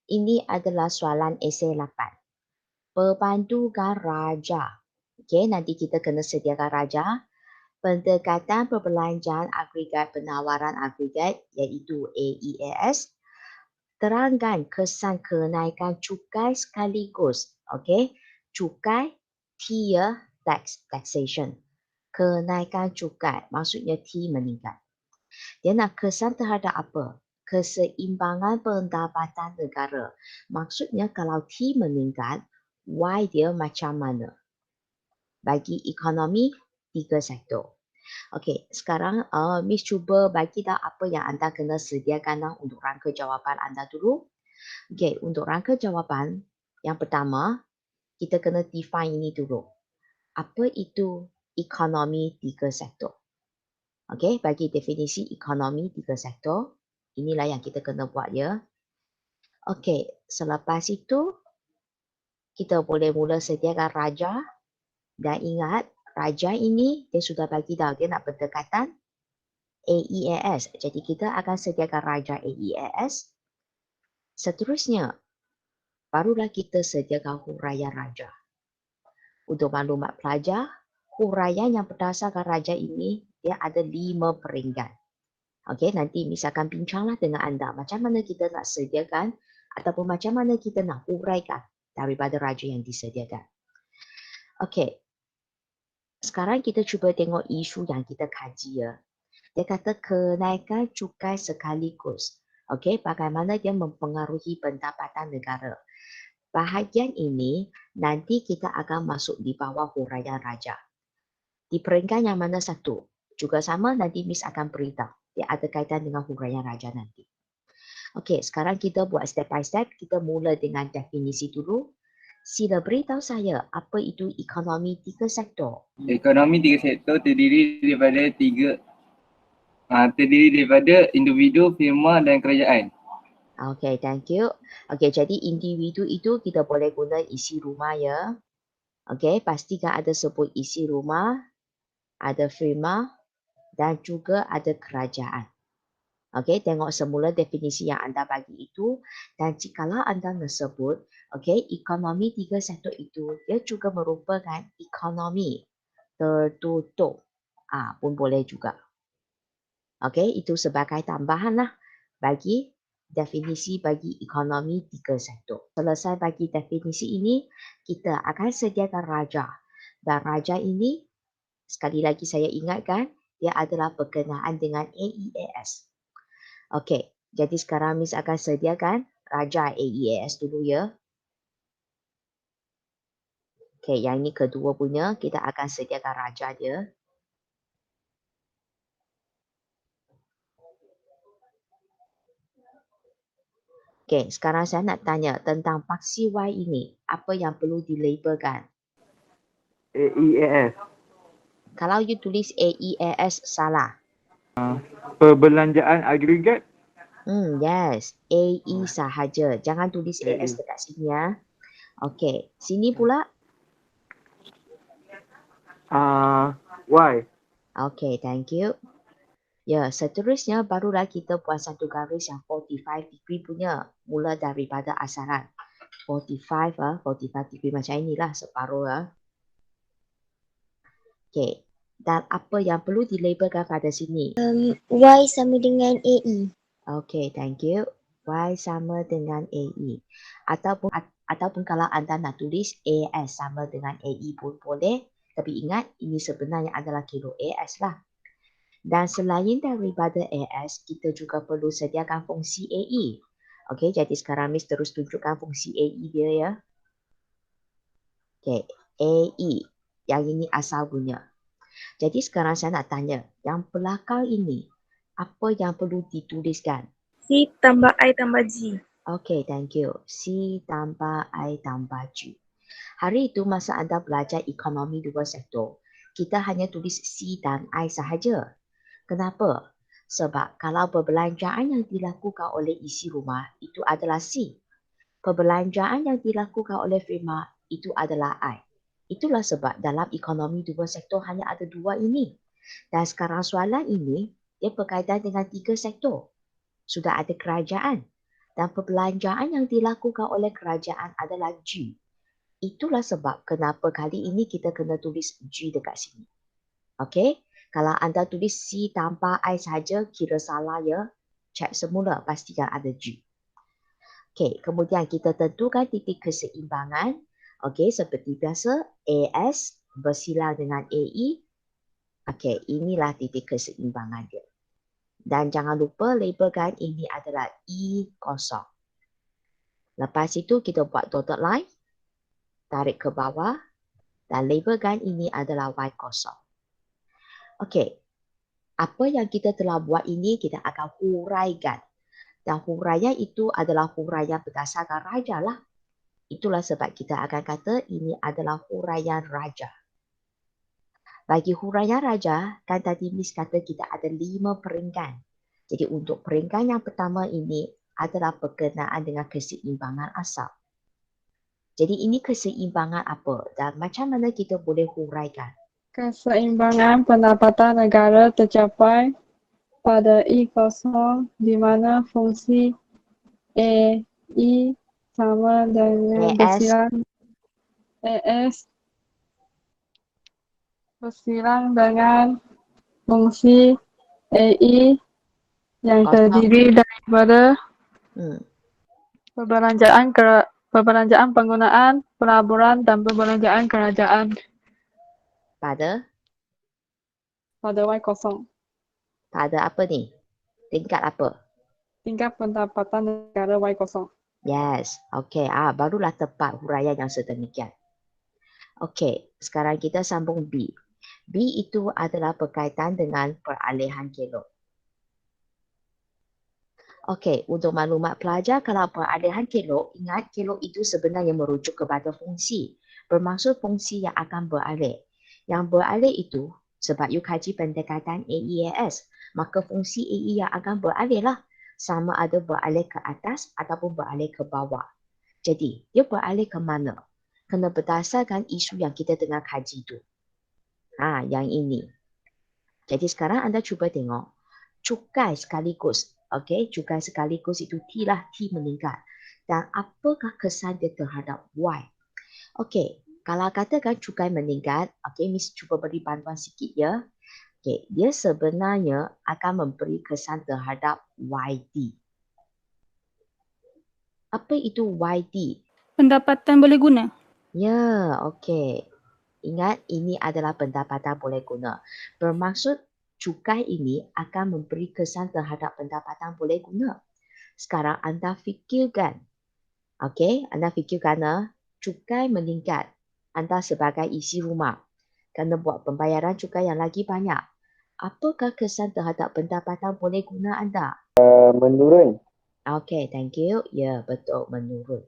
Ini adalah soalan esei 8. Pembantukan raja. Okey, nanti kita kena sediakan raja. Pendekatan perbelanjaan agregat penawaran agregat iaitu AEAS. Terangkan kesan kenaikan cukai sekaligus. Okey, cukai tier taxation. Kenaikan cukai maksudnya T meningkat. Dia nak kesan terhadap apa? Keseimbangan pendapatan negara. Maksudnya kalau T meningkat, Y dia macam mana? Bagi ekonomi, 3 sektor. Okey, sekarang Miss cuba bagi tahu apa yang anda kena sediakan untuk rangka jawapan anda dulu. Okey, untuk rangka jawapan, yang pertama, kita kena define ini dulu. Apa itu ekonomi 3 sektor? Okey, bagi definisi ekonomi 3 sektor, inilah yang kita kena buat ya. Okey, selepas itu, kita boleh mula sediakan raja. Dan ingat, raja ini dia sudah bagi tahu dia nak berdekatan AEAS. Jadi kita akan sediakan raja AEAS. Seterusnya, barulah kita sediakan huraian raja. Untuk maklumat pelajar, huraian yang berdasarkan raja ini, dia ada 5 peringkat. Okey, nanti Miss akan bincanglah dengan anda macam mana kita nak sediakan ataupun macam mana kita nak huraikan daripada raja yang disediakan. Okey, sekarang kita cuba tengok isu yang kita kaji ya. Dia kata kenaikan cukai sekaligus. Okey, bagaimana dia mempengaruhi pendapatan negara. Bahagian ini nanti kita akan masuk di bawah huraian raja. Di peringkat yang mana satu? Juga sama nanti Miss akan beritahu. Dia ada kaitan dengan huraian raja nanti. Okey, sekarang kita buat step by step. Kita mula dengan definisi dulu. Sila beritahu saya apa itu ekonomi 3 sektor. Ekonomi 3 sektor terdiri daripada individu, firma dan kerajaan. Okey, thank you. Okey, jadi individu itu kita boleh guna isi rumah ya. Okey, pastikan ada sebut isi rumah, ada firma dan juga ada kerajaan. Okey, tengok semula definisi yang anda bagi itu dan jikalau anda nak sebut, okey, ekonomi 3 sektor itu dia juga merupakan ekonomi tertutup. Pun boleh juga. Okey, itu sebagai tambahan lah bagi definisi bagi ekonomi 3 sektor. Selesai bagi definisi ini, kita akan sediakan raja. Dan raja ini, sekali lagi saya ingatkan, dia adalah berkenaan dengan AEAS. Okey, jadi sekarang Miss akan sediakan raja AEAS dulu ya. Okey, yang ini kedua punya, kita akan sediakan raja dia. Okey, sekarang saya nak tanya tentang paksi Y ini, apa yang perlu dilabelkan? AEAS. Kalau you tulis AEAS salah. Perbelanjaan agregat. Yes, AE sahaja. Jangan tulis AS dekat sini ya. Okey, sini pula. Y. Okey, thank you. Ya, seterusnya barulah kita buat satu garis yang 45 degree punya. Mula daripada asaran. 45 degree macam inilah separuh. Okey, dan apa yang perlu dilabelkan pada sini? Y sama dengan AE. Okey, thank you. Y sama dengan AE. Ataupun kalau anda nak tulis AS sama dengan AE pun boleh. Tapi ingat, ini sebenarnya adalah kilo AS lah. Dan selain daripada AS, kita juga perlu sediakan fungsi AE. Okey, jadi sekarang Miss terus tunjukkan fungsi AE dia ya. Okey, AE. Yang ini asal punya. Jadi sekarang saya nak tanya, yang belakang ini, apa yang perlu dituliskan? C tambah I tambah G. Okey, thank you. C tambah I tambah G. Hari itu masa anda belajar ekonomi 2 sektor, kita hanya tulis C dan I sahaja. Kenapa? Sebab kalau perbelanjaan yang dilakukan oleh isi rumah itu adalah C. Perbelanjaan yang dilakukan oleh firma itu adalah I. Itulah sebab dalam ekonomi 2 sektor hanya ada 2 ini. Dan sekarang soalan ini, dia berkaitan dengan 3 sektor. Sudah ada kerajaan. Dan perbelanjaan yang dilakukan oleh kerajaan adalah G. Itulah sebab kenapa kali ini kita kena tulis G dekat sini. Okey? Kalau anda tulis C tanpa I saja, kira salah ya. Cek semula, pastikan ada G. Okey, kemudian kita tentukan titik keseimbangan. Okey, seperti biasa, AS bersilang dengan AE. Okey, inilah titik keseimbangan dia. Dan jangan lupa labelkan ini adalah E0. Lepas itu kita buat dotted line, tarik ke bawah dan labelkan ini adalah Y0. Okey, apa yang kita telah buat ini kita akan huraikan. Dan huraian itu adalah huraian berdasarkan raja lah. Itulah sebab kita akan kata ini adalah huraian raja. Bagi huraian raja, kan tadi Miss kata kita ada 5 peringkat. Jadi untuk peringkat yang pertama ini adalah berkenaan dengan keseimbangan asal. Jadi ini keseimbangan apa dan macam mana kita boleh huraikan? Keseimbangan pendapatan negara tercapai pada I0 di mana fungsi A, I sama dengan AS bersilang dengan fungsi AI yang kosong. terdiri daripada Hmm. perbelanjaan penggunaan, pelaburan dan perbelanjaan kerajaan Pada Y0. pada apa ni? Tingkat apa? Tingkat pendapatan negara Y0. Yes. Okey, barulah tepat huraian yang sedemikian. Okey, sekarang kita sambung B. B itu adalah berkaitan dengan peralihan kelok. Okey, untuk maklumat pelajar, kalau peralihan kelok, ingat kelok itu sebenarnya merujuk kepada fungsi. Bermaksud fungsi yang akan beralih. Yang beralih itu, sebab you kaji pendekatan AEAS, maka fungsi AE yang akan beralih lah. Sama ada beralih ke atas ataupun beralih ke bawah. Jadi, dia beralih ke mana? Kena berdasarkan isu yang kita tengah kaji tu. Yang ini. Jadi sekarang anda cuba tengok. Cukai sekaligus. Okey, cukai sekaligus itu T lah. T meningkat. Dan apakah kesan dia terhadap Y? Okey, kalau katakan cukai meningkat, okey, Miss cuba beri bantuan sikit ya. Okey, dia sebenarnya akan memberi kesan terhadap YD. Apa itu YD? Pendapatan boleh guna. Ya, okey. Ingat, ini adalah pendapatan boleh guna. Bermaksud cukai ini akan memberi kesan terhadap pendapatan boleh guna. Sekarang anda fikirkan. Okey, anda fikirkan cukai meningkat. Anda sebagai isi rumah kena buat pembayaran cukai yang lagi banyak. Apakah kesan terhadap pendapatan boleh guna anda? Menurun. Okey, thank you. Ya, betul, menurun.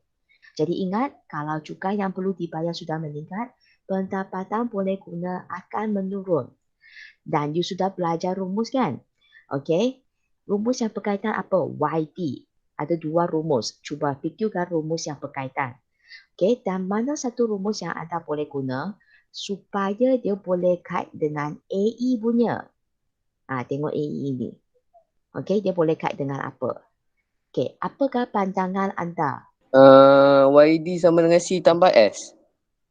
Jadi ingat, kalau cukai yang perlu dibayar sudah meningkat, pendapatan boleh guna akan menurun. Dan you sudah belajar rumus kan? Okey. Rumus yang berkaitan apa? YD. Ada 2 rumus. Cuba fikirkan rumus yang berkaitan. Okey, dan mana satu rumus yang anda boleh guna supaya dia boleh kait dengan AE punya? Tengok AE ini. Okey, dia boleh kait dengan apa? Okey, apakah pandangan anda? YD sama dengan C tambah S.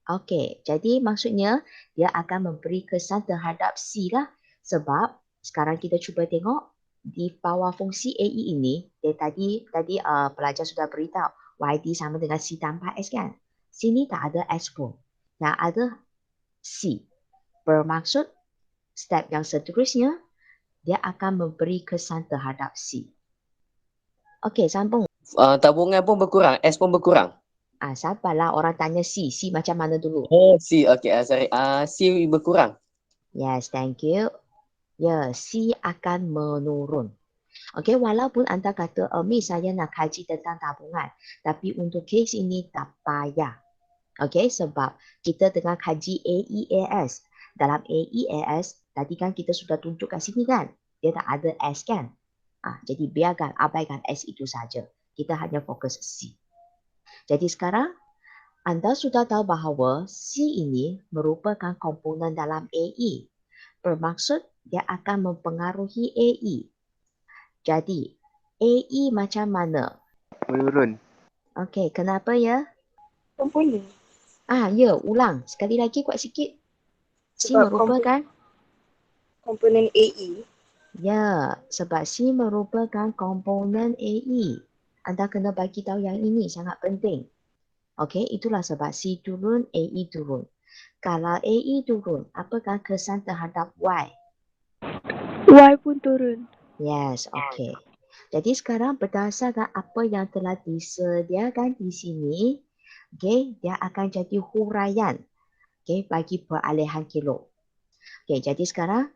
Okey, jadi maksudnya dia akan memberi kesan terhadap C lah. Sebab sekarang kita cuba tengok di bawah fungsi AE ini, dia tadi pelajar sudah beritahu YD sama dengan C tambah S kan? Sini tak ada S pun. Yang ada C. Bermaksud step yang seterusnya dia akan memberi kesan terhadap C. Okey, sambung. Tabungan pun berkurang, S pun berkurang. Sabarlah, orang tanya C. C macam mana dulu? Oh, C. Okay, sorry. C berkurang. Yes, thank you. Ya, C akan menurun. Okey, walaupun anda kata, Miss saya nak kaji tentang tabungan. Tapi untuk kes ini tak payah. Okey, sebab kita tengah kaji AEAS. Dalam AEAS, tadi kan kita sudah tunjuk kat sini kan? Dia tak ada S kan? Jadi biarkan, abaikan S itu saja. Kita hanya fokus C. Jadi sekarang, anda sudah tahu bahawa C ini merupakan komponen dalam AE. Bermaksud dia akan mempengaruhi AE. Jadi, AE macam mana? menurun. Okey, kenapa ya? Komponen. Ya, ulang. Sekali lagi kuat sikit. C Sebab merupakan? komponen AE. Ya, sebab C merupakan komponen AE. Anda kena bagi tahu yang ini sangat penting. Okey, itulah sebab C turun, AE turun. Kalau AE turun, apakah kesan terhadap Y? Y pun turun. Yes, okey. Jadi sekarang berdasarkan apa yang telah disediakan di sini, okey, dia akan jadi huraian, okey, bagi peralihan kilo. Okey, jadi sekarang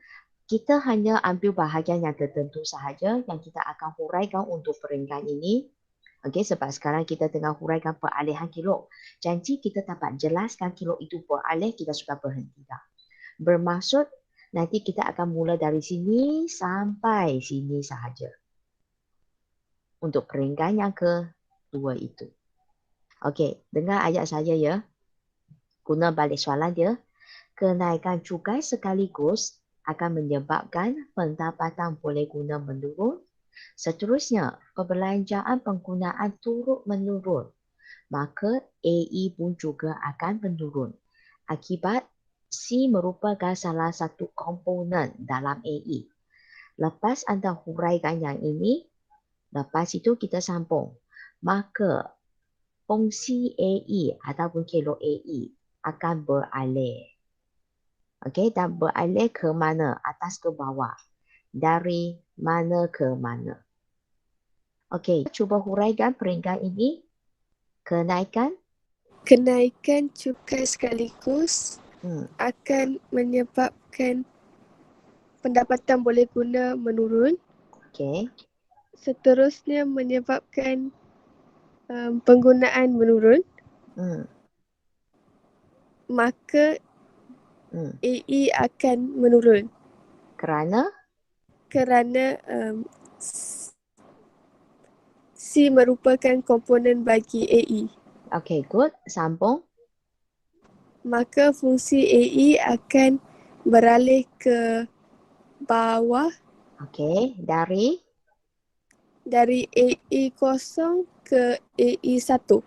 kita hanya ambil bahagian yang tertentu sahaja yang kita akan huraikan untuk peringkat ini. Okey, sebab sekarang kita tengah huraikan peralihan kilo. Janji kita dapat jelaskan kilo itu beralih, kita sudah berhenti dah. Bermaksud nanti kita akan mula dari sini sampai sini sahaja. Untuk peringkat yang kedua itu. Okey, dengar ayat saya ya. Guna balik soalan dia. Kenaikan cukai sekaligus akan menyebabkan pendapatan boleh guna menurun. Seterusnya, perbelanjaan penggunaan turut menurun. Maka AE pun juga akan menurun. Akibat C merupakan salah satu komponen dalam AE. Lepas anda huraikan yang ini, lepas itu kita sambung. Maka fungsi AE ataupun kilo AE akan beralih. Okey, dan beralih ke mana? Atas ke bawah. Dari mana ke mana? Okey, cuba huraikan peringkat ini. Kenaikan Cukai sekaligus Hmm. akan menyebabkan pendapatan boleh guna menurun. Okey. Seterusnya menyebabkan penggunaan menurun. Hmm. Maka Hmm. AE akan menurun Kerana kerana C merupakan komponen bagi AE. okey, good. Sambung. Maka fungsi AE akan beralih ke bawah Okey, dari dari AE0 ke AE1.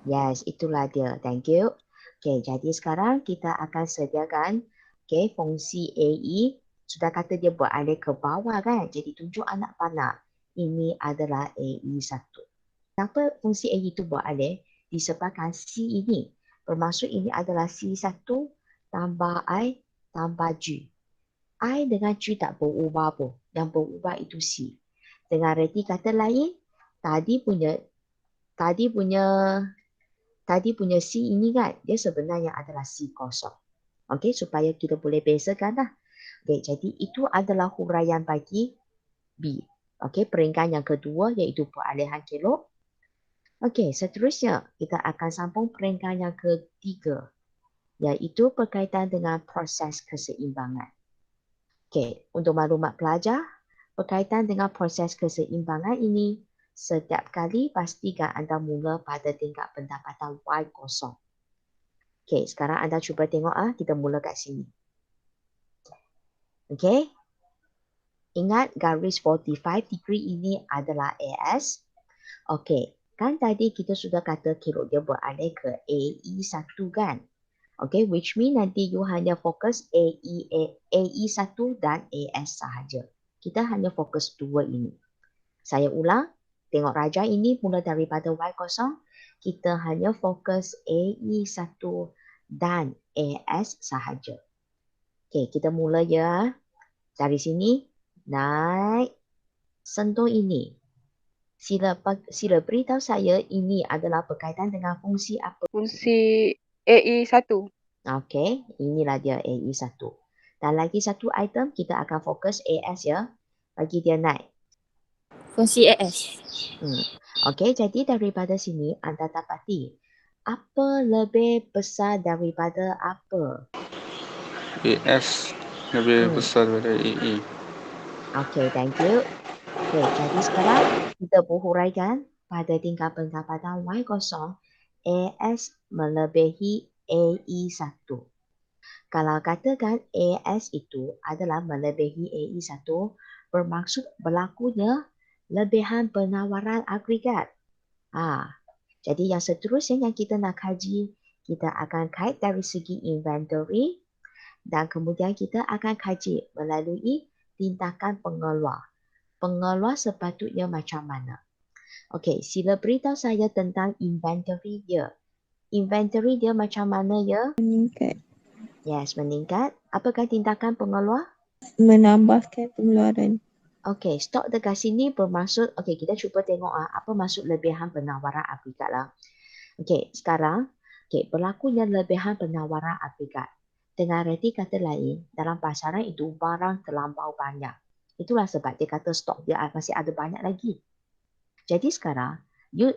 yes, itulah dia. Thank you. Okey, jadi sekarang kita akan sediakan fungsi AE. Sudah kata dia beralih ke bawah kan? Jadi tunjuk anak panah. Ini adalah AE1. Kenapa fungsi AE itu beralih? Disebabkan C ini. Bermaksud ini adalah C1 tambah I tambah G. I dengan G tak berubah pun. Yang berubah itu C. Dengan reti kata lain, tadi punya C ini kan, dia sebenarnya adalah C kosong. Okey, supaya kita boleh bezakan lah. Okey, jadi itu adalah huraian bagi B. Okey, peringkat yang kedua iaitu peralihan kilo. Okey, seterusnya kita akan sambung peringkat yang ketiga, iaitu berkaitan dengan proses keseimbangan. Okey, untuk maklumat pelajar, berkaitan dengan proses keseimbangan ini, setiap kali pastikan anda mula pada tingkat pendapatan Y0. Okey, sekarang anda cuba tengok kita mula kat sini. Okey. Ingat garis 45 degree ini adalah AS. Okey, kan tadi kita sudah kata kilo dia beralih ke AE1 kan? Okey, which mean nanti you hanya fokus AE1 dan AS sahaja. Kita hanya fokus dua ini. Saya ulang, tengok raja ini mula daripada Y0, kita hanya fokus AE1 dan AS sahaja. Okey, kita mula ya. Dari sini, naik, sentuh ini. Sila beritahu saya ini adalah berkaitan dengan fungsi apa? Fungsi AE1. Okey, inilah dia AE1. Dan lagi satu item, kita akan fokus AS ya. Bagi dia naik. Fungsi AS. Okey, jadi daripada sini anda dapati apa lebih besar daripada apa? AS lebih besar daripada AE. Okey, thank you. Okey, jadi sekarang kita berhuraikan pada tingkat pendapatan Y0, AS melebihi AE1. Kalau katakan AS itu adalah melebihi AE1, bermaksud berlakunya lebihan penawaran agregat. Jadi yang seterusnya yang kita nak kaji, kita akan kait dari segi inventory dan kemudian kita akan kaji melalui tindakan pengeluar. Pengeluar sepatutnya macam mana? Okey, sila beritahu saya tentang inventory dia. Inventory dia macam mana ya? Meningkat. Yes, meningkat. Apakah tindakan pengeluar? Menambahkan pengeluaran. Okey, stok dekat sini bermaksud, okey kita cuba tengok apa maksud lebihan penawaran agregat lah. Okey, sekarang berlakunya lebihan penawaran agregat. Dengan reti kata lain, dalam pasaran itu barang terlampau banyak. Itulah sebab dia kata stok dia masih ada banyak lagi. Jadi sekarang,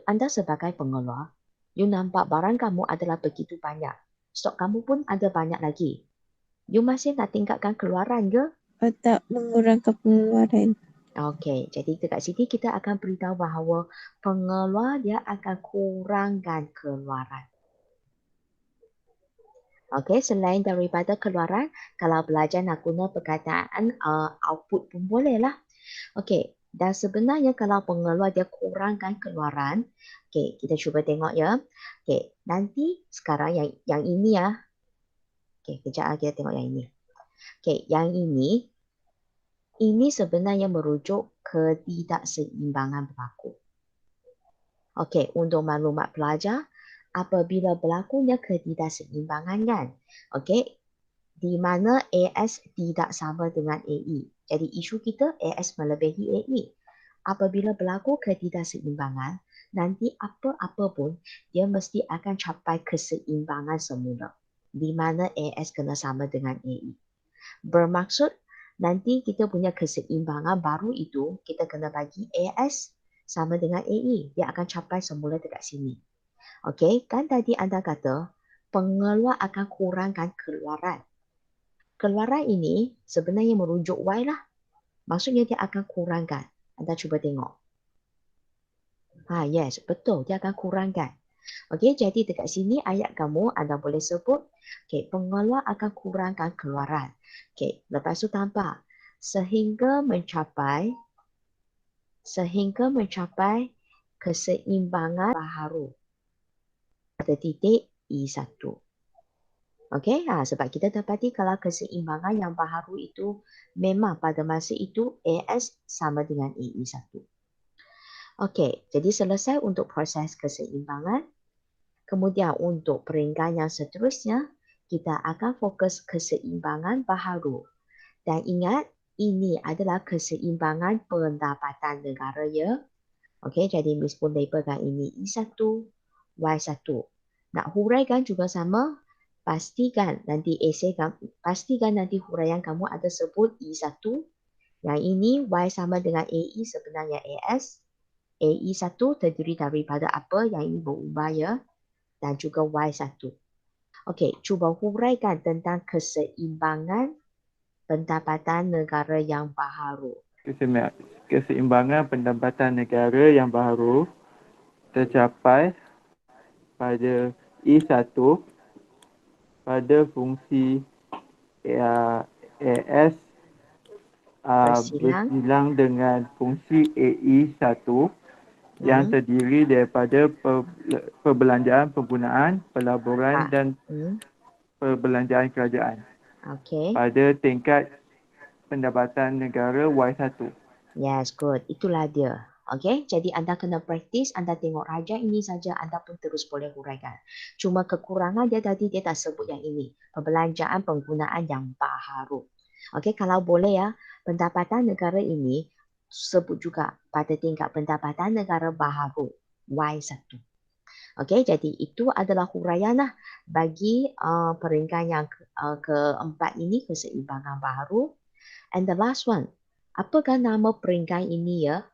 anda sebagai pengeluar, you nampak barang kamu adalah begitu banyak. Stok kamu pun ada banyak lagi. You masih nak tingkatkan keluaran ke? Atau mengurangkan pengeluaran. Okey, jadi dekat sini kita akan beritahu bahawa pengeluar dia akan kurangkan keluaran. Okey, selain daripada keluaran, kalau belajar nak guna perkataan output pun boleh lah. Okey, dan sebenarnya kalau pengeluar dia kurangkan keluaran, okey, kita cuba tengok ya. Okey, nanti sekarang yang ini ya. Okey, kejap kita tengok yang ini. Okey, yang ini sebenarnya merujuk ketidakseimbangan berlaku. Okey, untuk maklumat pelajar, apabila berlakunya ketidakseimbangan kan, okey, di mana AS tidak sama dengan AE. Jadi isu kita AS melebihi AE. Apabila berlaku ketidakseimbangan, nanti apa-apa pun dia mesti akan capai keseimbangan semula. Di mana AS kena sama dengan AE. Bermaksud nanti kita punya keseimbangan baru itu kita kena bagi AS sama dengan AE. Dia akan capai semula dekat sini. Okey, kan tadi anda kata pengeluar akan kurangkan keluaran. Keluaran ini sebenarnya merujuk Y lah. Maksudnya dia akan kurangkan. Anda cuba tengok. Yes, betul. Dia akan kurangkan. Okey, jadi dekat sini ayat kamu anda boleh sebut pengeluar akan kurangkan keluaran. Okey, lepas tu tampak sehingga mencapai keseimbangan baharu pada titik E1. Okey, sebab kita dapati kalau keseimbangan yang baharu itu memang pada masa itu AS sama dengan AE1. Okey, jadi selesai untuk proses keseimbangan. Kemudian untuk peringkat yang seterusnya, kita akan fokus keseimbangan baharu. Dan ingat, ini adalah keseimbangan pendapatan negara ya. Okey, jadi Miss pun labelkan ini E1, Y1. Nak huraikan juga sama, pastikan nanti huraian kamu ada sebut E1. Yang ini Y sama dengan AE sebenarnya AS. AE1 terdiri daripada apa yang ini berubah ya. Dan juga Y1. Okey, cuba huraikan tentang keseimbangan pendapatan negara yang baharu. Keseimbangan pendapatan negara yang baharu tercapai pada E1 pada fungsi AS bersilang dengan fungsi AE1 yang terdiri daripada perbelanjaan penggunaan, pelaburan dan perbelanjaan kerajaan. Okey. Pada tingkat pendapatan negara Y1. Yes, good. Itulah dia. Okey, jadi anda kena praktis, anda tengok raja ini saja, anda pun terus boleh huraikan. Cuma kekurangan dia tadi, dia tak sebut yang ini. Perbelanjaan penggunaan yang baharu. Okey, kalau boleh ya, pendapatan negara ini sebut juga pada tingkat pendapatan negara baharu, Y1. Okey, jadi itu adalah huraian lah bagi peringkat yang keempat ini, keseimbangan baharu. And the last one, apakah nama peringkat ini ya?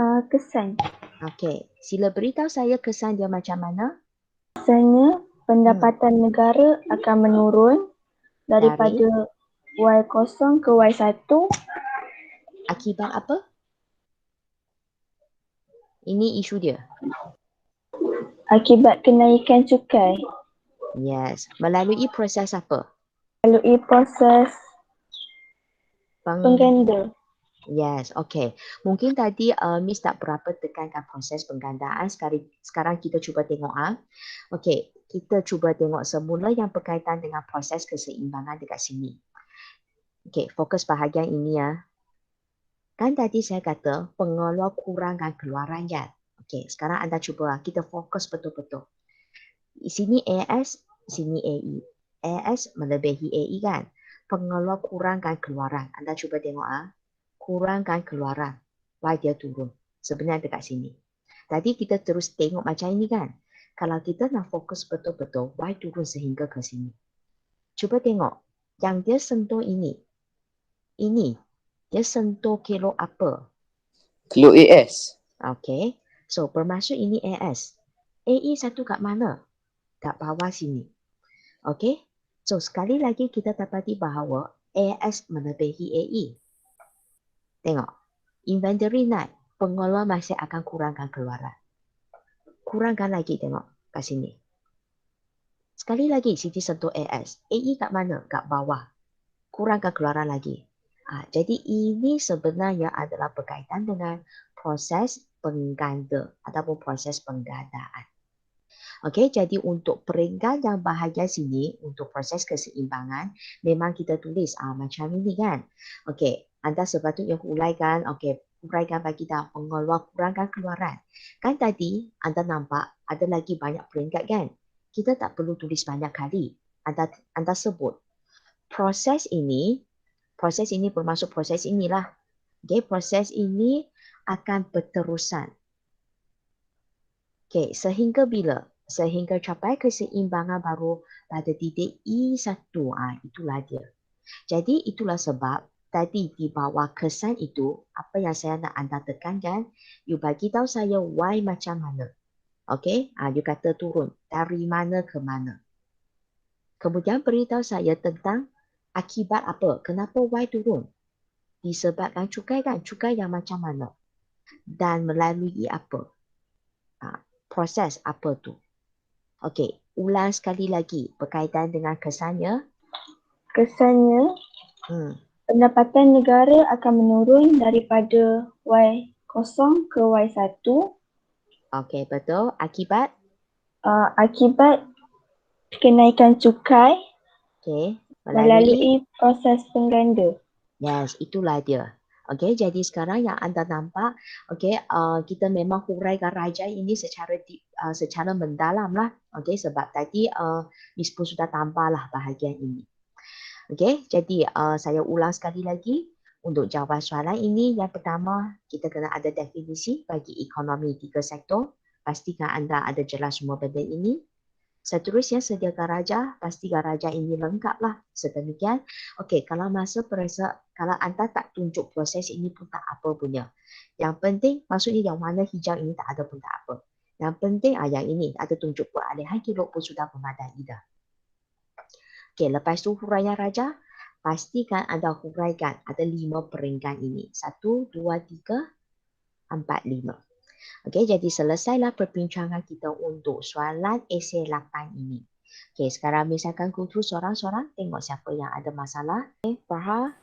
Kesan. Okey, sila beritahu saya kesan dia macam mana? Kesannya pendapatan negara akan menurun daripada Y0 ke Y1. Akibat apa? Ini isu dia. Akibat kenaikan cukai. Yes, melalui proses apa? Melalui proses pengganda. Yes, okay. Mungkin tadi Miss tak berapa tekankan proses penggandaan. Sekarang kita cuba tengok. Okay, kita cuba tengok semula yang berkaitan dengan proses keseimbangan dekat sini. Okay, fokus bahagian ini ya. Kan tadi saya kata pengeluar kurangkan keluaran kan. Okay, sekarang anda cuba kita fokus betul-betul. Di sini AS, sini AE. AS melebihi AE kan. Pengeluar kurangkan keluaran. Anda cuba tengok kurangkan keluaran. Y dia turun. Sebenarnya dekat sini. Tadi kita terus tengok macam ini kan. Kalau kita nak fokus betul-betul, Y turun sehingga ke sini. Cuba tengok. Yang dia sentuh ini. Ini. Dia sentuh kilo apa? Kilo AS. Okay. So, bermaksud ini AS. AE satu kat mana? Kat bawah sini. Okay. So, sekali lagi kita dapati bahawa AS melebihi AE. Tengok. Inventory naik. Pengeluar masih akan kurangkan keluaran. Kurangkan lagi tengok kat sini. Sekali lagi sini sentuh AS. AE kat mana? Kat bawah. Kurangkan keluaran lagi. Jadi ini sebenarnya adalah berkaitan dengan proses pengganda ataupun proses penggandaan. Okey, jadi untuk peringkat yang bahagian sini untuk proses keseimbangan memang kita tulis macam ini kan. Okey, anda sepatutnya huraikan. Okey, huraikan bagi dah pengeluar kurangkan keluaran. Kan tadi anda nampak ada lagi banyak peringkat kan. Kita tak perlu tulis banyak kali. Anda sebut proses ini bermaksud proses inilah. Okey, proses ini akan berterusan. Okey, sehingga bila? Sehingga capai keseimbangan baru pada titik E1. Itulah dia. Jadi itulah sebab tadi di bawah kesan itu, apa yang saya nak anda tekankan, you bagi tahu saya Y macam mana. Okey, you kata turun. Dari mana ke mana. Kemudian beritahu saya tentang akibat apa. Kenapa Y turun? Disebabkan cukai kan? Cukai yang macam mana? Dan melalui apa? Proses apa tu? Okey, ulang sekali lagi berkaitan dengan kesannya. Kesannya, pendapatan negara akan menurun daripada Y0 ke Y1. Okey, betul. Akibat? Akibat kenaikan cukai melalui proses pengganda. Yes, itulah dia. Okey, jadi sekarang yang anda nampak, okey, kita memang huraikan raja ini secara mendalam lah. Okey, sebab tadi Miss pun sudah tambahlah bahagian ini. Okey, jadi saya ulang sekali lagi untuk jawab soalan ini. Yang pertama, kita kena ada definisi bagi ekonomi 3 sektor. Pastikan anda ada jelas semua benda ini. Seterusnya, sediakan raja. Pastikan raja ini lengkap lah. Sedemikian. Okey, kalau kalau anda tak tunjuk proses ini pun tak apa punya. Yang penting, maksudnya yang warna hijau ini tak ada pun tak apa. Yang penting yang ini ada tunjuk peralihan kilo pun sudah memadai dah. Okey, lepas tu huraian raja. Pastikan anda huraikan ada 5 peringkat ini. 1, 2, 3, 4, 5. Okey, jadi selesailah perbincangan kita untuk soalan esei 8 ini. Okey, sekarang misalkan kutu seorang-seorang tengok siapa yang ada masalah. Farha?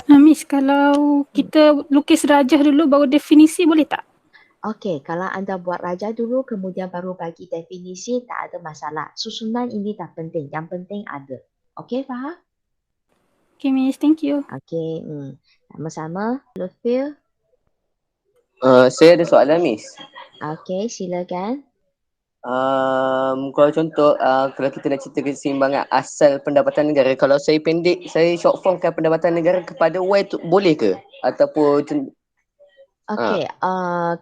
Miss, kalau kita lukis rajah dulu baru definisi boleh tak? Okey, kalau anda buat rajah dulu kemudian baru bagi definisi tak ada masalah. Susunan ini tak penting, yang penting ada. Okey, Farha? Okay, Miss. Thank you. Okey, sama-sama. Lutfi? Saya ada soalan, Miss. Okey, silakan. Kalau contoh, kalau kita nak cerita keseimbangan asal pendapatan negara, kalau saya pendek, saya short formkan pendapatan negara kepada Y tu boleh ke? Ataupun Okey,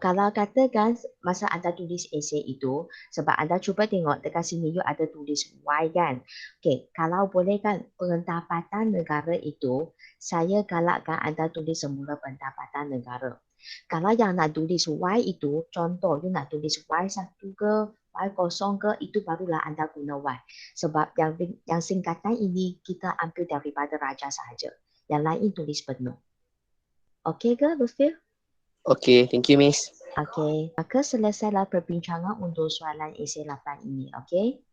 kalau katakan masa anda tulis esei itu, sebab anda cuba tengok dekat sini you ada tulis Y kan. Okey, kalau boleh kan pendapatan negara itu, saya galakkan anda tulis semula pendapatan negara. Kalau yang nak tulis Y itu, contoh you nak tulis Y1 ke, Y0 ke, itu barulah anda guna Y. Sebab yang singkatan ini kita ambil daripada raja sahaja. Yang lain tulis penuh. Okey ke, Lutfi? okey, thank you, Miss. Okey, maka selesailah perbincangan untuk soalan esei 8 ini. Okey.